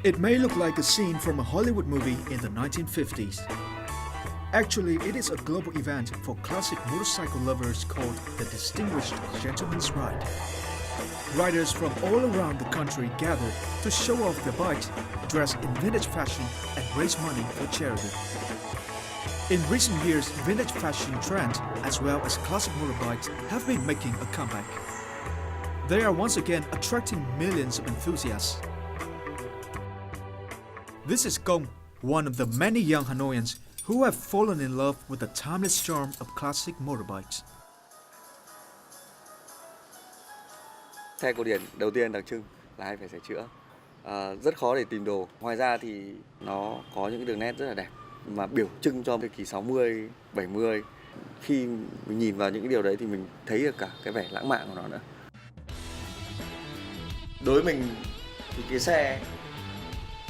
It may look like a scene from a Hollywood movie in the 1950s. Actually, it is a global event for classic motorcycle lovers called the Distinguished Gentleman's Ride. Riders from all around the country gather to show off their bikes, dress in vintage fashion, and raise money for charity. In recent years, vintage fashion trend as well as classic motorbikes have been making a comeback. They are once again attracting millions of enthusiasts. This is Công, one of the many young Hanoians who have fallen in love with the timeless charm of classic motorbikes. Xe cổ điển đầu tiên đặc trưng là hay phải sửa chữa, rất khó để tìm đồ. Ngoài ra thì nó có những đường nét rất là đẹp mà biểu trưng cho thời kỳ 60, 70. Khi mình nhìn vào những cái điều đấy thì mình thấy được cả cái vẻ lãng mạn của nó nữa. Đối với mình thì cái xe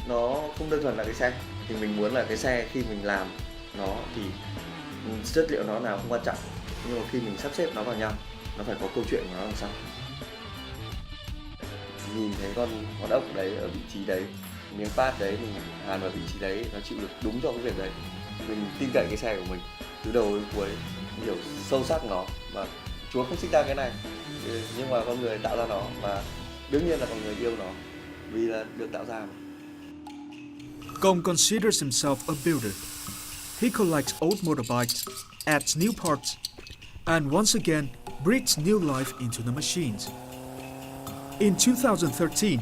nó không đơn thuần là cái xe, thì mình muốn là cái xe khi mình làm nó thì chất liệu nó nào không quan trọng, nhưng mà khi mình sắp xếp nó vào nhau nó phải có câu chuyện của nó làm sao. Nhìn thấy con ốc đấy ở vị trí đấy, miếng pad đấy mình hàn vào vị trí đấy, nó chịu được đúng cho cái việc đấy, mình tin cậy cái xe của mình từ đầu đến cuối, hiểu sâu sắc nó. Và Chúa không sinh ra cái này nhưng mà con người tạo ra nó, và đương nhiên là con người yêu nó vì là được tạo ra mà. Công considers himself a builder. He collects old motorbikes, adds new parts, and once again breathes new life into the machines. In 2013,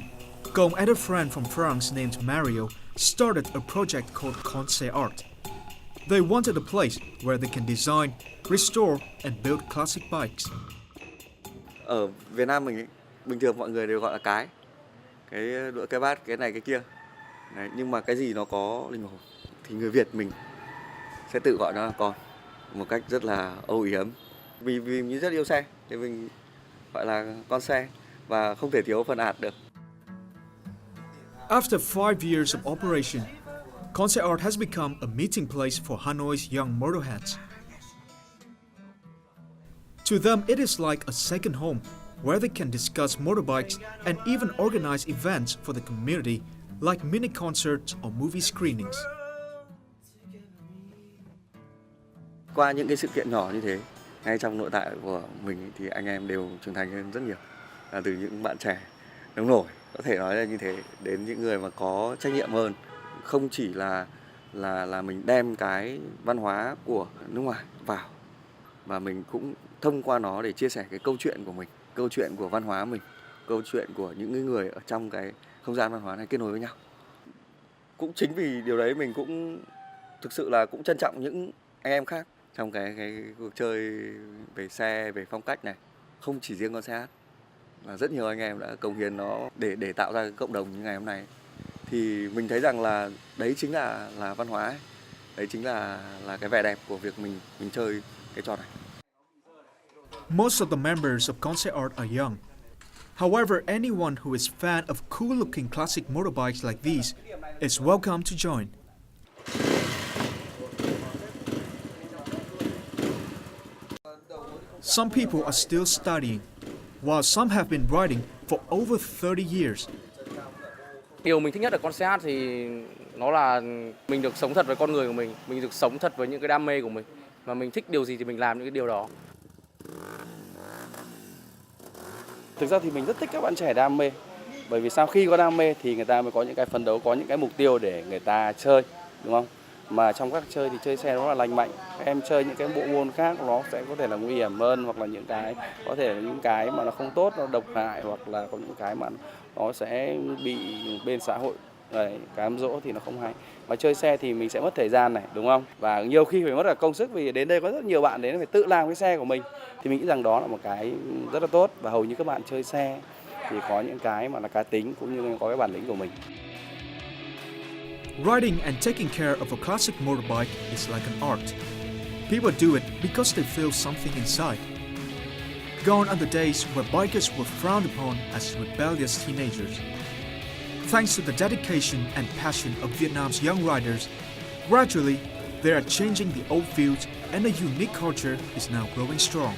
Công and a friend from France named Mario started a project called Concept Art. They wanted a place where they can design, restore, and build classic bikes. Ở Việt Nam mình bình thường mọi người đều gọi là cái đũa, cái bát, cái này cái kia. Đấy, nhưng mà cái gì nó có linh hồn thì người Việt mình sẽ tự gọi nó là con, một cách rất là âu yếm. Vì mình rất yêu xe thì mình gọi là con xe và không thể thiếu phần art được. After 5 years of operation, Concept Art has become a meeting place for Hanoi's young motorheads. To them, it is like a second home where they can discuss motorbikes and even organize events for the community like mini concerts or movie screenings. Qua những cái sự kiện nhỏ như thế, ngay trong nội tại của mình thì anh em đều trưởng thành hơn rất nhiều. Là từ những bạn trẻ nông nổi, có thể nói là như thế, đến những người mà có trách nhiệm hơn. Không chỉ là mình đem cái văn hóa của nước ngoài vào, và mình cũng thông qua nó để chia sẻ cái câu chuyện của mình, câu chuyện của văn hóa mình, câu chuyện của những người ở trong cái không gian văn hóa này kết nối với nhau. Cũng chính vì điều đấy mình cũng thực sự là cũng trân trọng những anh em khác trong cái cuộc chơi về xe, về phong cách này. Không chỉ riêng con xe hát, là rất nhiều anh em đã cống hiến nó để tạo ra cái cộng đồng như ngày hôm nay. Thì mình thấy rằng là đấy chính là văn hóa ấy. Đấy chính là cái vẻ đẹp của việc mình chơi cái trò này. Most of the members of Concept Art are young. However, anyone who is fan of cool-looking classic motorbikes like these is welcome to join. Some people are still studying, while some have been riding for over 30 years. Điều mình thích nhất ở Concept Art thì nó là mình được sống thật với con người của mình được sống thật với những cái đam mê của mình. Và mình thích điều gì thì mình làm những cái điều đó. Thực ra thì mình rất thích các bạn trẻ đam mê. Bởi vì sao, khi có đam mê thì người ta mới có những cái phấn đấu, có những cái mục tiêu để người ta chơi, đúng không? Mà trong các chơi thì chơi xe nó là lành mạnh. Các em chơi những cái bộ môn khác nó sẽ có thể là nguy hiểm hơn, hoặc là những cái có thể là những cái mà nó không tốt, nó độc hại, hoặc là có những cái mà nó sẽ bị bên xã hội cám dỗ thì nó không hay. Mà chơi xe thì mình sẽ mất thời gian này, đúng không? Và nhiều khi phải mất cả công sức, vì đến đây có rất nhiều bạn đến phải tự làm cái xe của mình. Thì mình nghĩ rằng đó là một cái rất là tốt, và hầu như các bạn chơi xe thì có những cái mà là cá tính cũng như có cái bản lĩnh của mình. Riding and taking care of a classic motorbike is like an art. People do it because they feel something inside. Gone are the days where bikers were frowned upon as rebellious teenagers. Thanks to the dedication and passion of Vietnam's young riders, gradually they are changing the old views, and a unique culture is now growing strong.